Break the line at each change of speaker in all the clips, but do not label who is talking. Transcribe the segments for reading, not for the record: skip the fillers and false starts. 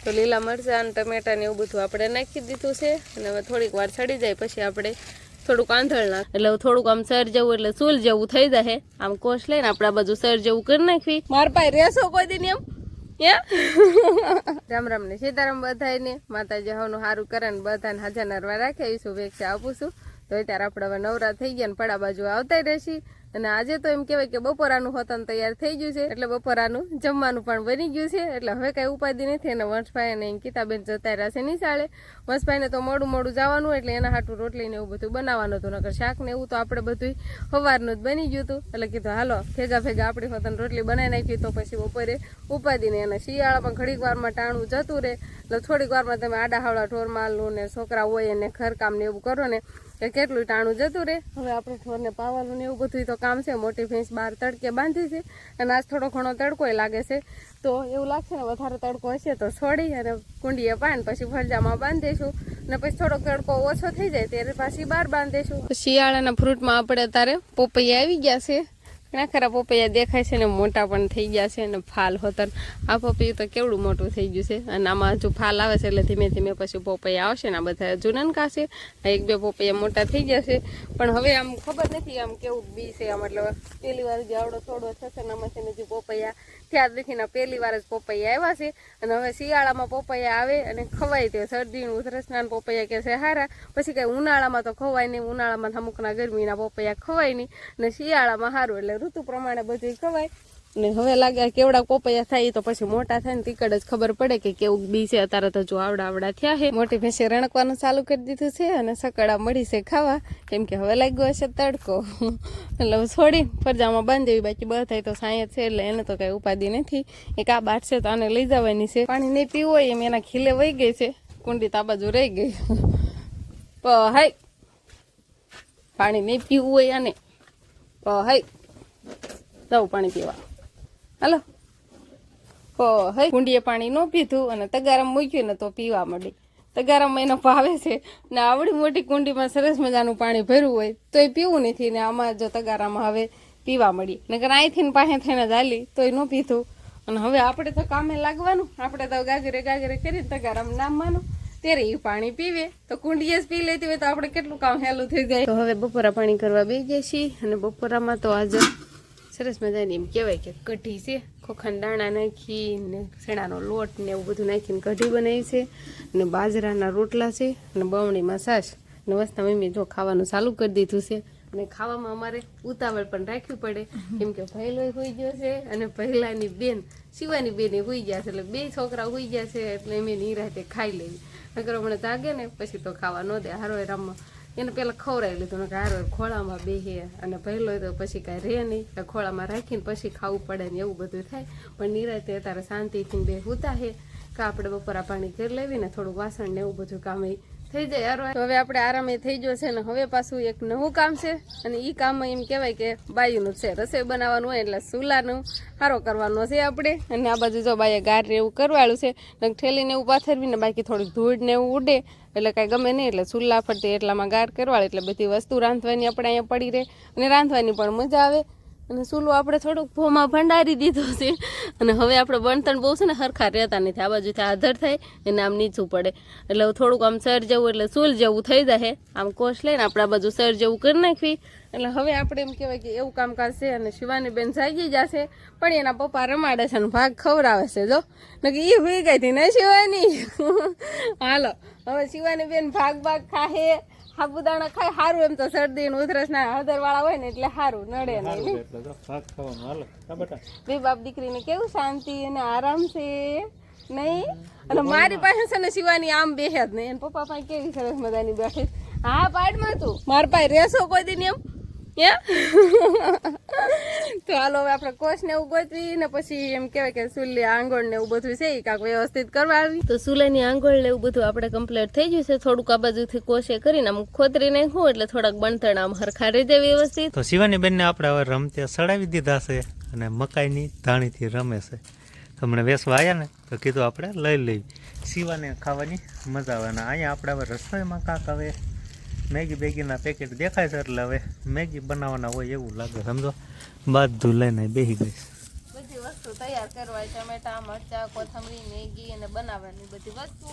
તો લીલા મરચાં અને ટમેટા ને એવું બધું આપણે નાખી દીધું છે અને હવે થોડીક વાર ચડી જાય પછી આપણે થોડુંક આંધળ નાખ એટલે થોડુંક આમ સર જેવું એટલે સૂલ જેવું થઈ જાય આમ કોશ લઈને આપણે આ બાજુ સર જેવું કરી નાખવી માર પાસે રેસો કોઈ દી એમ રામ રામ ને સીતારામ બધાને માતાજી હવનું સારું કરે ને બધાને હાજર નરવા રાખે એવી શુભેચ્છા આપું છું તો અત્યારે આપણે હવે નવરા થઈ ગયા ને પડા બાજુ આવતા રહેશી અને આજે તો એમ કહેવાય કે બપોરાનું હોતન તૈયાર થઈ ગયું છે એટલે બપોરાનું જમવાનું પણ બની ગયું છે એટલે હવે કઈ ઉપાધિ નથી અને વંશભાઈ અને કિતાબેન જતા રહ્યા છે નિશાળે વંશભાઈને તો મોડું જવાનું એટલે એના હાટું રોટલી ને એવું બધું બનાવવાનું હતું નકર શાક ને એવું તો આપણે બધું સવારનું જ બની ગયું હતું એટલે કીધું હાલો ભેગા આપણી હોતન રોટલી બનાવી નાખી તો પછી બપોરે ઉપાધિ ને અને શિયાળામાં ઘડીક વારમાં ટાણું જતું રહે એટલે થોડીક વારમાં તમે આડા હાવડા ઢોરમાલનું ને છોકરા હોય અને ઘરકામ ને એવું કરો ને કેટલું ટાણું જતું રહે હવે આપણે ઢોરને પાવાનું ને એવું બધું તો કામ છે મોટી ભેંસ બહાર તડકે બાંધી છે અને આજ થોડો ઘણો તડકો લાગે છે તો એવું લાગશે ને વધારે તડકો હશે તો છોડી અને કુંડીએ પાન પછી ફરજામાં બાંધીશું અને પછી થોડોક તડકો ઓછો થઈ જાય ત્યારે પાછી બહાર બાંધીશું શિયાળાના ફ્રૂટમાં આપણે તારે પોપૈયા આવી ગયા છે ઘણા ખરા પોપૈયા દેખાય છે ને મોટા પણ થઈ ગયા છે અને ફાલ હોતર આ પોપૈયું તો કેવડું મોટું થઈ ગયું છે અને આમાં હજુ ફાલ આવે છે એટલે ધીમે ધીમે પછી પોપૈયા આવશે ને આ બધા હજુ નાનકા છે એક બે પોપૈયા મોટા થઈ જશે પણ હવે આમ ખબર નથી આમ કેવું બી છે આમ એટલે પહેલી વાર જે આવડો થોડો થશે ને આમાંથી હજી પોપૈયા ત્યાં નથી ને પહેલી વાર જ પોપૈયા આવ્યા છે અને હવે શિયાળામાં પોપૈયા આવે અને ખવાય તે શરદીનું ઉધરસના પોપૈયા કે છે હારા પછી કઈ ઉનાળામાં તો ખવાય નહીં ઉનાળામાં અમુકના ગરમીના પોપૈયા ખવાય નહીં અને શિયાળામાં સારું એટલે ઋતુ પ્રમાણે બધું ખવાય ને હવે લાગે કેવડા પોપૈયા થાય તો પછી મોટા થાય ને તીકડ જ ખબર પડે કે કેવું બી છે અત્યારે તો જો આવડા થયા છે મોટી ભેંસે રણકવાનું ચાલુ કરી દીધું છે અને સકડા મળી છે ખાવા કેમ કે હવે લાગ્યો હશે તડકો એટલે છોડી ફરજામાં બાંધી બાકી બધા તો સાંય છે એટલે એને તો કઈ ઉપાધિ નથી એક આ બાટ છે તો આને લઈ જવાની છે પાણી નહીં પીવું હોય એમ એના ખીલે વહી ગઈ છે કુંડી તો આ બાજુ રહી ગઈ હાય પાણી નહીં પીવું હોય આને હાય જાઉં પાણી પીવા હાલો હે કુંડીએ પાણી ન પીધું અને તગારામ મૂક્યું ને તો પીવા માંડી તગારામાં એને ભાવે છે ને આવડી મોટી કુંડીમાં સરસ મજાનું પાણી ભર્યું હોય તો એ પીવું નથી ને આમાં જો તગારામાં હવે પીવા મળી નકર અહીંથી પાસે થઈને ચાલી તો એ ન પીધું અને હવે આપણે તો કામે લાગવાનું આપણે તો ગાગરે કરીને તગારામાં નામવાનું ત્યારે એ પાણી પીવે તો કુંડીએ જ પી લેતી હોય તો આપણે કેટલું કામ હેલું થઈ જાય તો હવે બપોરા પાણી કરવા બેસી જાય છીએ અને બપોરામાં તો આજે સરસ મજાની એમ કહેવાય કે કઢી છે ખોખાના દાણા નાખી ને શેણાનો લોટ ને એવું બધું નાખીને કઢી બનાવી છે અને બાજરાના રોટલા છે અને બવણીમાં છાશ ને વસ્તા મમ્મી જો ખાવાનું ચાલુ કરી દીધું છે અને ખાવામાં અમારે ઉતાવળ પણ રાખવી પડે કેમ કે પહેલો હોઈ ગયો છે અને પહેલાની બેન શિવાની બેને હોઈ ગયા છે એટલે બે છોકરા હોઈ ગયા છે એટલે એમ નિરાતે ખાઈ લેવી નકર હમણાં જાગે ને પછી તો ખાવા ન દે હારો રામમાં એને પેલા ખવડાવી લીધું ને હારો ખોળામાં બેહે અને પહેલો તો પછી કાંઈ રહે નહીં ખોળામાં રાખીને પછી ખાવું પડે ને એવું બધું થાય પણ નિરાતે અત્યારે શાંતિથી બે હુતા હે કે આપણે બપોરા પાણી કરી લેવી ને થોડું વાસણ ને એવું બધું કામ થઈ જાય યાર હવે આપણે આરામે થઈ ગયો છે ને હવે પાછું એક નવું કામ છે અને એ કામ એમ કહેવાય કે બાયુનું છે રસોઈ બનાવવાનું હોય એટલે ચૂલાનું સારો કરવાનો છે આપણે અને આ બાજુ જો બાઈએ ગાર ને એવું કરવાળું છે ઠેલીને એવું પાથરવીને બાકી થોડીક ધૂળ ને એવું ઉડે એટલે કાંઈ ગમે નહીં એટલે ચૂલા ફરતી એટલામાં ગાર કરવાળ એટલે બધી વસ્તુ રાંધવાની આપણે અહીંયા પડી રહે અને રાંધવાની પણ મજા આવે અને ચૂલો આપણે થોડુંક ભોમાં ભંડારી દીધો છે અને હવે આપણે બણતણ બહુ છે ને હરખા રહેતા નથી આ બાજુથી આધર થાય અને આમ નીચું પડે એટલે થોડુંક આમ સર જેવું એટલે ચૂલ જેવું થઈ જાય આમ કોશ લઈને આપણે આ બાજુ સર જેવું કરી નાખવી એટલે હવે આપણે એમ કહેવાય કે એવું કામકાજ છે અને શિવાની બેન જાગી જશે પણ એના પપ્પા રમાડે છે અને ભાગ ખવડાવે છે જો કે એ હોઈ ગઈ હતી ને શિવાની હાલો હવે શિવાની બેન ભાગ ખાહે સાબુદાણા ખાય સારું એમ તો શરદી ને ઉધરસ ના હળદર વાળા હોય ને એટલે સારું નડે નહીં બે બાપ દીકરીને કેવું શાંતિ અને આરામ છે નહીં અને મારી પાસે છે ને શિવાની આમ બેહે જ નહીં પપ્પા પાસે કેવી સરસ મજાની બેઠી હા પાડમાં તું મારા પાસે રેસો કોઈ દી એમ તો હાલો હવે આપણે કોશ ને એવું ગોતવી ને પછી એમ કહેવાય કે ચૂલી આંગોળ ને એવું બધું છે કાંક વ્યવસ્થિત કરવા આવી તો ચૂલાની આંગોળ ને એવું બધું આપણે કમ્પ્લીટ થઈ ગયું છે થોડુંક આ બાજુથી કોશે કરીને આમ ખોતરી નાખવું એટલે થોડાક બણતણ આમ હરખા રહી જાય વ્યવસ્થિત
તો શિવાની બેન ને આપણે હવે રમતે સડાવી દીધા છે અને મકાઈની ધાણીથી રમે છે તમને વેસવા આવ્યા ને તો કીધું આપણે લઈ લેવી શિવાને ખાવાની મજા આવે અને અહીંયા આપણે હવે રસોઈમાં કાંક હવે મેગી બેગીના પેકેટ દેખાય છે એટલે હવે મેગી બનાવવાના હોય એવું લાગે સમજો બધું લઈને બેસી ગઈ
બધી વસ્તુ તૈયાર કરવા, ટમેટા, મરચા, કોથમરી, મેગી અને બનાવવાની બધી વસ્તુ.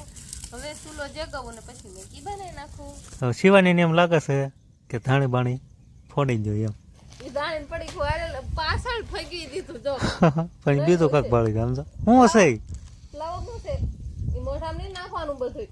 હવે ચૂલો જગાવું ને પછી મેગી બનાવી નાખું.
હવે શિવાનીને એમ લાગે છે કે ધાણી બાણી ફોડી જોઈએ એમ.
ઈ દાણી પડી ખોરે પાછળ ફગી દીધું જો.
પણ બીજું કાંક બાળી જાય સમજો. હું હશે
લાવો છે ઈ મોઢામાં નહીં નાખવાનું બધું.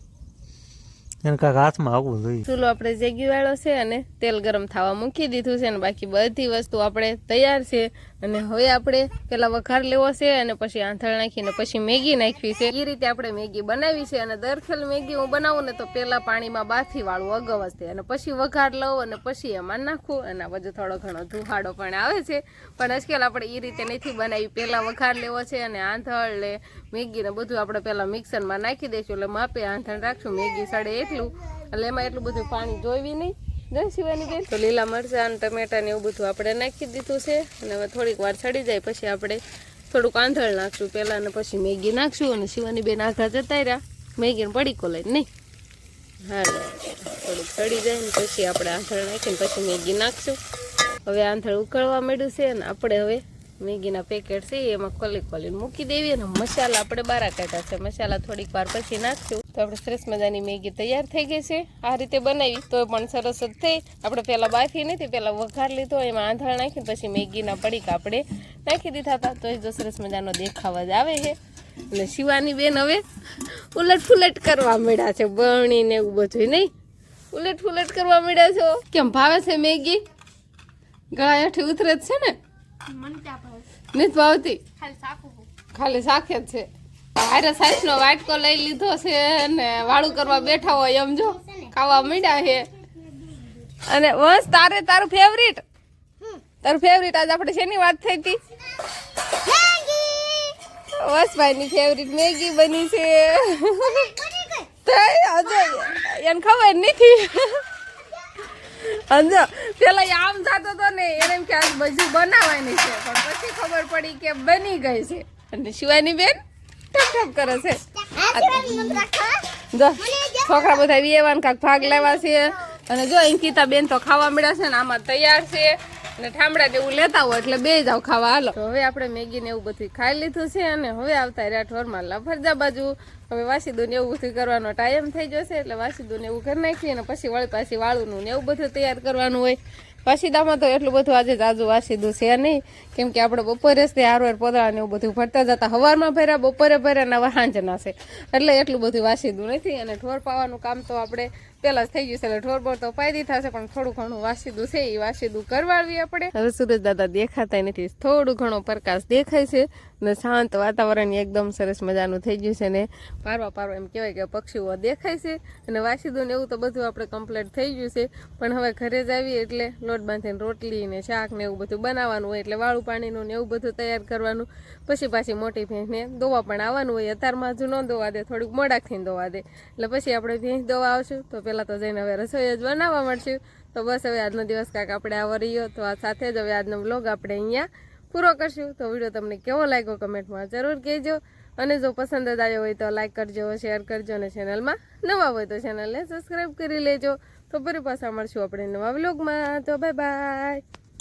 એને કાંક હાથમાં આવવું જોઈએ.
ચૂલો આપણે જેગી વાળો છે અને તેલ ગરમ થવા મૂકી દીધું છે અને બાકી બધી વસ્તુ આપણે તૈયાર છે. અને હવે આપણે પેલા વઘાર લેવો છે અને પછી આંધળ નાખીને પછી મેગી નાખવી છે. એ રીતે આપણે મેગી બનાવી છે. અને દર ખેલ મેગી હું બનાવું ને તો પેલા પાણીમાં બાથી વાળું અગાઉ જ અને પછી વઘાર લઉં અને પછી એમાં નાખું. અને બધું થોડો ઘણો ધુહાડો પણ આવે છે, પણ આજકાલ આપણે એ રીતે નથી બનાવી. પેલા વઘાર લેવો છે અને આંધળ ને મેગી ને બધું આપણે પેલા મિક્સરમાં નાખી દઈશું. એટલે માપે આંધણ રાખશું મેગી સડે એટલું. એટલે એમાં એટલું બધું પાણી જોઈવી નહીં. જો શિવાની બેન તો લીલા મરચાં અને ટમેટા ને એવું બધું આપણે નાખી દીધું છે. અને હવે થોડીક વાર ચડી જાય પછી આપણે થોડુંક આંધળ નાખશું પહેલાં અને પછી મેગી નાખશું. અને શિવાની બેન આઘા જતા રહ્યા મેગીને પડીકો લઈને નહીં. હા, થોડુંક ચડી જાય ને પછી આપણે આંધળ નાખીને પછી મેગી નાખશું. હવે આંધળ ઉકળવા માંડ્યું છે અને આપણે હવે મેગીના પેકેટ છે એમાં ખોલીને મૂકી દેવી. અને મસાલા આપણે બારા કાઢ્યા છે. મસાલા થોડીક વાર પછી નાખશું તો આપણે સરસ મજાની મેગી તૈયાર થઈ ગઈ છે. આ રીતે બનાવી તો પણ સરસ જ થઈ. આપણે પહેલાં બાફી નથી, પહેલાં વઘાર લીધો, એમાં આંધળ નાખીને પછી મેગીના પડીકા આપણે નાખી દીધા હતા. તો એ જો સરસ મજાનો દેખાવ જ આવે છે. અને શિવાની બેન હવે ઉલટ ફુલટ કરવા માંડ્યા છે. બરણીને એવું બધું નહીં, ઉલટ ફુલટ કરવા માંડ્યા છો. કેમ ભાવે છે મેગી? ગળા હેઠી ઉતરે જ છે ને? નથી ભાવતી, ખાલી શાકે જ છે. હારે સાઈઝ નો વાટકો લઈ લીધો છે ને વાળું કરવા બેઠા હોય એમ જો ખાવા માંડ્યા છે. અને બસ તારું ફેવરિટ આજ આપણે શેની વાત થઈ હતી? વસભાઈ ની ફેવરિટ મેગી બની છે. એને ખબર નથી. અંજો પેલા આમ થતો હતો ને એને એમ કે આજ બધું બનાવવાની છે, પણ પછી ખબર પડી કે બની ગઈ છે. અને શિવાની બેન ઠપ કરે છે. જો છોકરા બધા વિયેવાન કાંક ભાગ લેવા છે. અને જો અંકિતા બેન તો ખાવા મળ્યા છે ને આમાં તૈયાર છે. અને ઠામડા ને એવું લેતા હોય એટલે બે જાવ ખાવા હાલો. તો હવે આપણે મેગી ને એવું બધું ખાઈ લીધું છે. અને હવે આવતા રહ્યા ઠોરમાં લફરજા બાજુ. હવે વાસીદું ને એવું બધું કરવાનો ટાઈમ થઈ જશે એટલે વાસીદું ને એવું કરી નાખીએ અને પછી વળી પાછી વાળું ને એવું બધું તૈયાર કરવાનું હોય. વાસીદામાં તો એટલું બધું આજે જાજુ વાસીદું છે નહીં, કેમ કે આપણે બપોરે જ તે હારવાર પોદળા ને એવું બધું ભરતા જતા. સવારમાં ભર્યા, બપોરે ભર્યા ને હવે સાંજના છે એટલે એટલું બધું વાસીદું નથી. અને ઠોર પાવાનું કામ તો આપણે પેલા જ થઈ ગયું છે એટલે ઠોર બોર તો પાયદી થશે, પણ થોડું ઘણું વાસીદું છે એ વાસીદું કરવાડવી આપણે. હવે સૂરજ દાદા દેખાતા નથી, થોડું ઘણો પ્રકાશ દેખાય છે ને શાંત વાતાવરણ એકદમ સરસ મજાનું થઈ ગયું છે. ને પારવા એમ કહેવાય કે પક્ષીઓ દેખાય છે. અને વાસીદું ને એવું તો બધું આપણે કમ્પ્લીટ થઈ ગયું છે. પણ હવે ઘરે જ આવીએ એટલે લોટ બાંધીને રોટલી ને શાક ને એવું બધું બનાવવાનું હોય એટલે વાળું પાણીનું ને એવું બધું તૈયાર કરવાનું. પછી પાછી મોટી ભેંસને દોવા પણ આવવાનું હોય. અત્યારમાં હજુ ન દોવા દે, થોડીક મોડાકથી દોવા દે એટલે પછી આપણે ભેંસ દોવા આવશું. તો પહેલાં તો જઈને હવે રસોઈ જ બનાવવા મળશું. તો બસ હવે આજનો દિવસ કાંક આપણે આવો રહ્યો. તો આ સાથે જ હવે આજનો વ્લોગ આપણે અહીંયા પૂરો કરશું. તો વિડીયો તમને કેવો લાગ્યો કમેન્ટમાં જરૂર કહેજો. અને જો પસંદ જ આવ્યો હોય તો લાઈક કરજો, શેર કરજો અને ચેનલમાં નવા હોય તો ચેનલને સબસ્ક્રાઈબ કરી લેજો. તો ફરી પાછા મળશું આપણે નવા વ્લોગમાં. તો બાય બાય.